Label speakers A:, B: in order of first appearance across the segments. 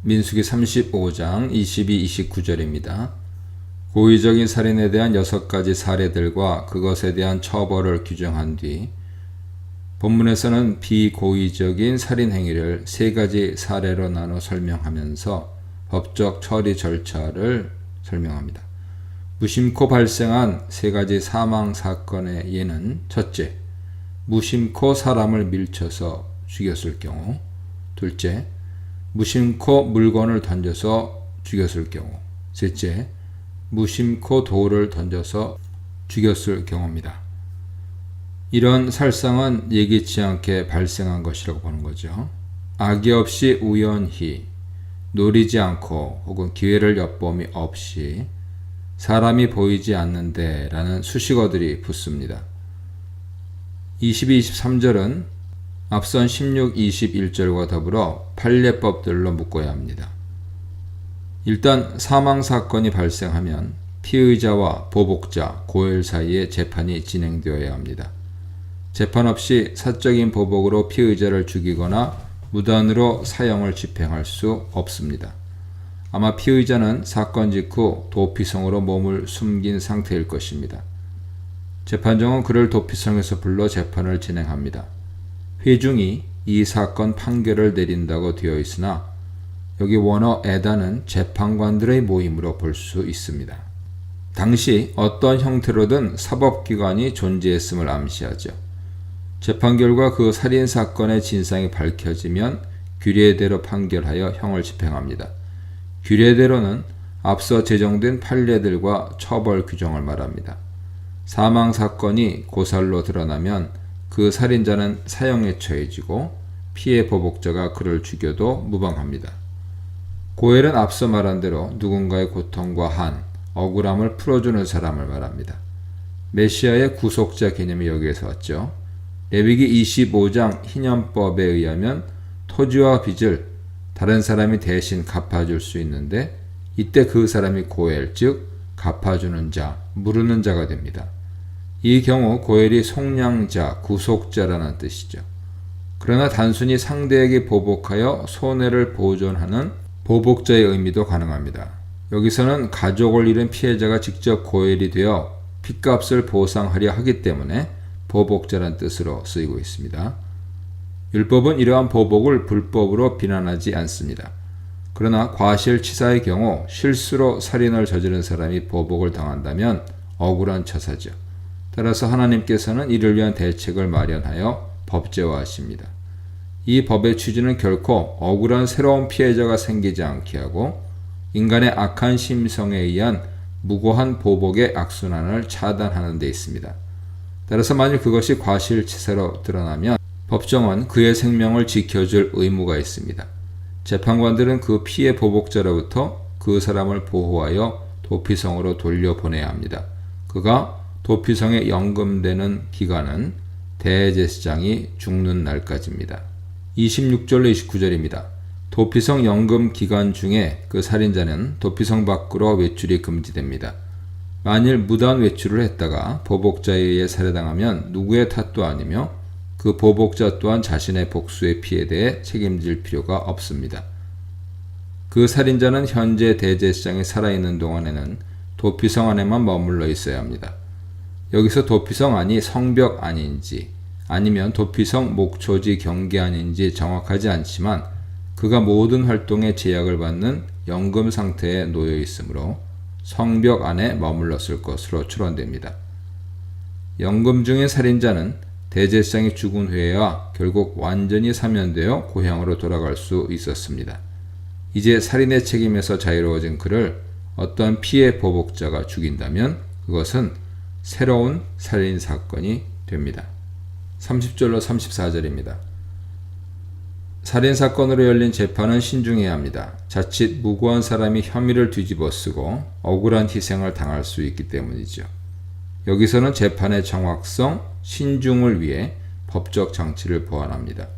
A: 민수기 35장 22-29절입니다. 고의적인 살인에 대한 6가지 사례들과 그것에 대한 처벌을 규정한 뒤 본문에서는 비고의적인 살인 행위를 3가지 사례로 나눠 설명하면서 법적 처리 절차를 설명합니다. 무심코 발생한 3가지 사망 사건의 예는 첫째, 무심코 사람을 밀쳐서 죽였을 경우, 둘째, 무심코 물건을 던져서 죽였을 경우, 셋째, 무심코 돌을 던져서 죽였을 경우입니다. 이런 살상은 예기치 않게 발생한 것이라고 보는 거죠. 악의 없이 우연히, 노리지 않고 혹은 기회를 엿봄이 없이 사람이 보이지 않는데 라는 수식어들이 붙습니다. 22, 23절은 앞선 16, 21절과 더불어 판례법들로 묶어야 합니다. 일단 사망사건이 발생하면 피의자와 보복자, 고엘 사이에 재판이 진행되어야 합니다. 재판 없이 사적인 보복으로 피의자를 죽이거나 무단으로 사형을 집행할 수 없습니다. 아마 피의자는 사건 직후 도피성으로 몸을 숨긴 상태일 것입니다. 재판정은 그를 도피성에서 불러 재판을 진행합니다. 회중이 이 사건 판결을 내린다고 되어 있으나 여기 원어 에다는 재판관들의 모임으로 볼 수 있습니다. 당시 어떤 형태로든 사법기관이 존재했음을 암시하죠. 재판 결과 그 살인사건의 진상이 밝혀지면 규례대로 판결하여 형을 집행합니다. 규례대로는 앞서 제정된 판례들과 처벌 규정을 말합니다. 사망사건이 고살로 드러나면 그 살인자는 사형에 처해지고 피해 보복자가 그를 죽여도 무방합니다. 고엘은 앞서 말한 대로 누군가의 고통과 한, 억울함을 풀어주는 사람을 말합니다. 메시아의 구속자 개념이 여기에서 왔죠. 레위기 25장 희년법에 의하면 토지와 빚을 다른 사람이 대신 갚아줄 수 있는데 이때 그 사람이 고엘, 즉 갚아주는 자, 물으는 자가 됩니다. 이 경우 고엘이 속량자, 구속자라는 뜻이죠. 그러나 단순히 상대에게 보복하여 손해를 보존하는 보복자의 의미도 가능합니다. 여기서는 가족을 잃은 피해자가 직접 고엘이 되어 핏값을 보상하려 하기 때문에 보복자란 뜻으로 쓰이고 있습니다. 율법은 이러한 보복을 불법으로 비난하지 않습니다. 그러나 과실치사의 경우 실수로 살인을 저지른 사람이 보복을 당한다면 억울한 처사죠. 따라서 하나님께서는 이를 위한 대책을 마련하여 법제화하십니다. 이 법의 취지는 결코 억울한 새로운 피해자가 생기지 않게 하고 인간의 악한 심성에 의한 무고한 보복의 악순환을 차단하는 데 있습니다. 따라서 만일 그것이 과실치사로 드러나면 법정은 그의 생명을 지켜줄 의무가 있습니다. 재판관들은 그 피해 보복자로부터 그 사람을 보호하여 도피성으로 돌려보내야 합니다. 그가 도피성에 연금되는 기간은 대제사장이 죽는 날까지입니다. 26절로 29절입니다. 도피성 연금 기간 중에 그 살인자는 도피성 밖으로 외출이 금지됩니다. 만일 무단 외출을 했다가 보복자에 의해 살해당하면 누구의 탓도 아니며 그 보복자 또한 자신의 복수의 피해에 대해 책임질 필요가 없습니다. 그 살인자는 현재 대제사장이 살아있는 동안에는 도피성 안에만 머물러 있어야 합니다. 여기서 도피성 안이 성벽 안인지 아니면 도피성 목초지 경계 안인지 정확하지 않지만 그가 모든 활동에 제약을 받는 연금 상태에 놓여 있으므로 성벽 안에 머물렀을 것으로 추론됩니다. 연금 중의 살인자는 대제사장이 죽은 후에야 결국 완전히 사면되어 고향으로 돌아갈 수 있었습니다. 이제 살인의 책임에서 자유로워진 그를 어떤 피해 보복자가 죽인다면 그것은 새로운 살인 사건이 됩니다. 30절로 34절입니다. 살인사건으로 열린 재판은 신중해야 합니다. 자칫 무고한 사람이 혐의를 뒤집어쓰고 억울한 희생을 당할 수 있기 때문이죠. 여기서는 재판의 정확성, 신중을 위해 법적 장치를 보완합니다.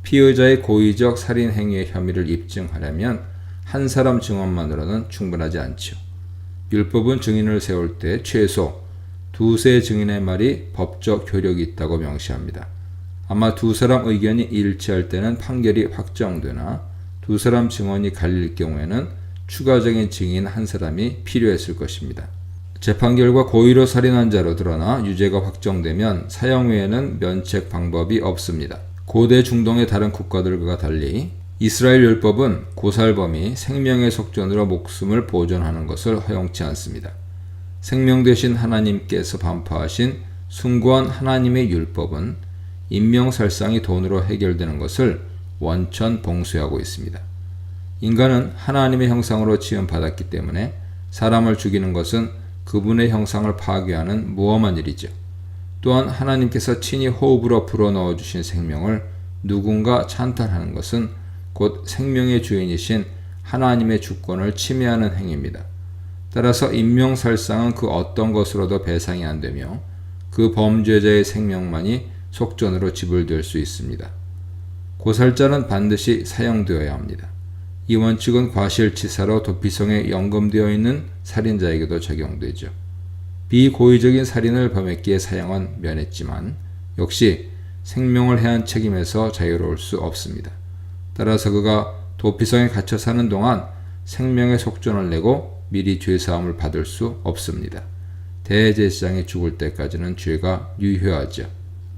A: 피의자의 고의적 살인 행위의 혐의를 입증하려면 한 사람 증언만으로는 충분하지 않죠. 율법은 증인을 세울 때 최소 두세 증인의 말이 법적 효력이 있다고 명시합니다. 아마 두 사람 의견이 일치할 때는 판결이 확정되나 두 사람 증언이 갈릴 경우에는 추가적인 증인 한 사람이 필요했을 것입니다. 재판 결과 고의로 살인한 자로 드러나 유죄가 확정되면 사형 외에는 면책 방법이 없습니다. 고대 중동의 다른 국가들과 달리 이스라엘 율법은 고살범이 생명의 속전으로 목숨을 보존하는 것을 허용치 않습니다. 생명 되신 하나님께서 반포하신 숭고한 하나님의 율법은 인명살상이 돈으로 해결되는 것을 원천 봉쇄하고 있습니다. 인간은 하나님의 형상으로 지음받았기 때문에 사람을 죽이는 것은 그분의 형상을 파괴하는 무엄한 일이죠. 또한 하나님께서 친히 호흡으로 불어넣어 주신 생명을 누군가 찬탈하는 것은 곧 생명의 주인이신 하나님의 주권을 침해하는 행위입니다. 따라서 인명살상은 그 어떤 것으로도 배상이 안 되며 그 범죄자의 생명만이 속전으로 지불될 수 있습니다. 고살자는 반드시 사형되어야 합니다. 이 원칙은 과실치사로 도피성에 연금되어 있는 살인자에게도 적용되죠. 비고의적인 살인을 범했기에 사형은 면했지만 역시 생명을 해한 책임에서 자유로울 수 없습니다. 따라서 그가 도피성에 갇혀 사는 동안 생명의 속전을 내고 미리 죄사함을 받을 수 없습니다. 대제사장이 죽을 때까지는 죄가 유효하죠.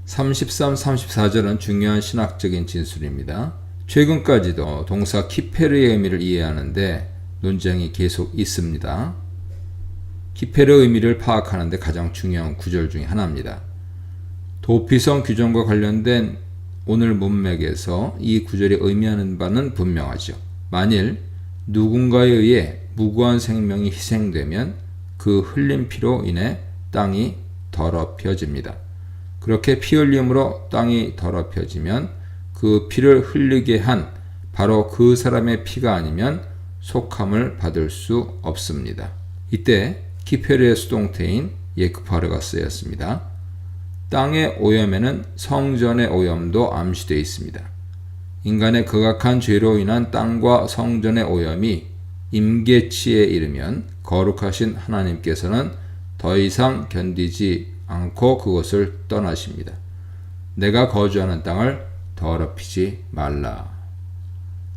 A: 33, 34절은 중요한 신학적인 진술입니다. 최근까지도 동사 키페르의 의미를 이해하는데 논쟁이 계속 있습니다. 키페르의 의미를 파악하는 데 가장 중요한 구절 중에 하나입니다. 도피성 규정과 관련된 오늘 문맥에서 이 구절이 의미하는 바는 분명하죠. 만일 누군가에 의해 무고한 생명이 희생되면 그 흘린 피로 인해 땅이 더럽혀집니다. 그렇게 피 흘림으로 땅이 더럽혀지면 그 피를 흘리게 한 바로 그 사람의 피가 아니면 속함을 받을 수 없습니다. 이때 키페르의 수동태인 예크파르가 쓰였습니다. 땅의 오염에는 성전의 오염도 암시되어 있습니다. 인간의 극악한 죄로 인한 땅과 성전의 오염이 임계치에 이르면 거룩하신 하나님께서는 더 이상 견디지 않고 그것을 떠나십니다. 내가 거주하는 땅을 더럽히지 말라.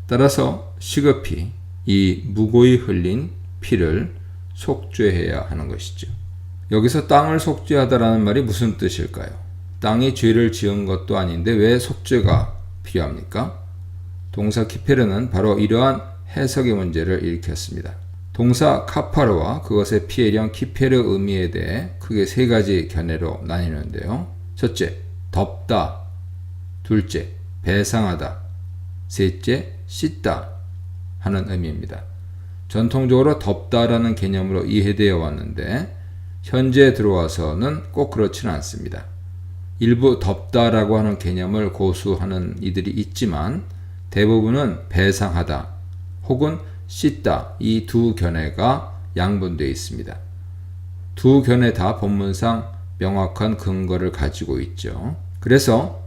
A: 따라서 시급히 이 무고히 흘린 피를 속죄해야 하는 것이죠. 여기서 땅을 속죄하다라는 말이 무슨 뜻일까요? 땅이 죄를 지은 것도 아닌데 왜 속죄가 필요합니까? 동사 키페르는 바로 이러한 해석의 문제를 일으켰습니다. 동사 카파르와 그것의 피해령 키페르 의미에 대해 크게 세 가지 견해로 나뉘는데요. 첫째, 덮다. 둘째, 배상하다. 셋째, 씻다 하는 의미입니다. 전통적으로 덮다라는 개념으로 이해되어 왔는데 현재 들어와서는 꼭 그렇지는 않습니다. 일부 덮다라고 하는 개념을 고수하는 이들이 있지만 대부분은 배상하다 혹은 씻다 이 두 견해가 양분되어 있습니다. 두 견해 다 본문상 명확한 근거를 가지고 있죠. 그래서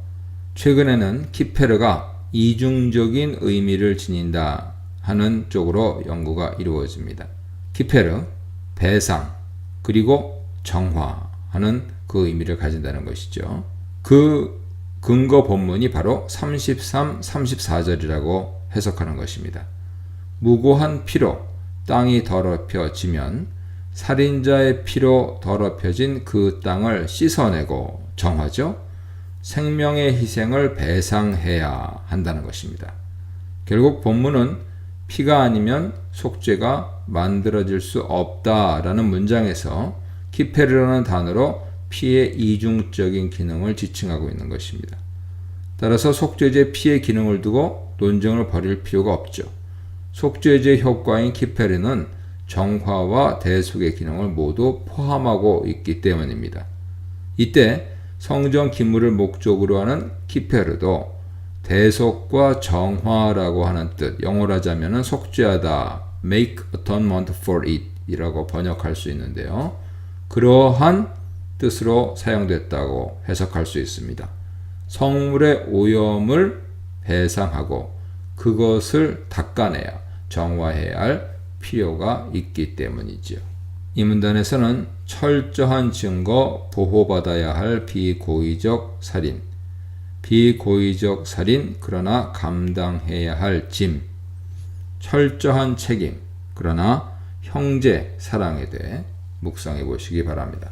A: 최근에는 키페르가 이중적인 의미를 지닌다 하는 쪽으로 연구가 이루어집니다. 키페르, 배상, 그리고 정화하는 그 의미를 가진다는 것이죠. 그 근거 본문이 바로 33, 34절이라고 해석하는 것입니다. 무고한 피로 땅이 더럽혀지면 살인자의 피로 더럽혀진 그 땅을 씻어내고 정화죠. 생명의 희생을 배상해야 한다는 것입니다. 결국 본문은 피가 아니면 속죄가 만들어질 수 없다라는 문장에서 키페르라는 단어로 피의 이중적인 기능을 지칭하고 있는 것입니다. 따라서 속죄제 피의 기능을 두고 논쟁을 벌일 필요가 없죠. 속죄제 효과인 키페르는 정화와 대속의 기능을 모두 포함하고 있기 때문입니다. 이때 성전 기물을 목적으로 하는 키페르도 대속과 정화라고 하는 뜻, 영어로 하자면 속죄하다, make atonement for it 이라고 번역할 수 있는데요. 그러한 뜻으로 사용됐다고 해석할 수 있습니다. 성물의 오염을 배상하고 그것을 닦아내야 정화해야 할 필요가 있기 때문이죠. 이 문단에서는 철저한 증거 보호받아야 할 비고의적 살인, 비고의적 살인 그러나 감당해야 할 짐, 철저한 책임, 그러나 형제 사랑에 대해 묵상해 보시기 바랍니다.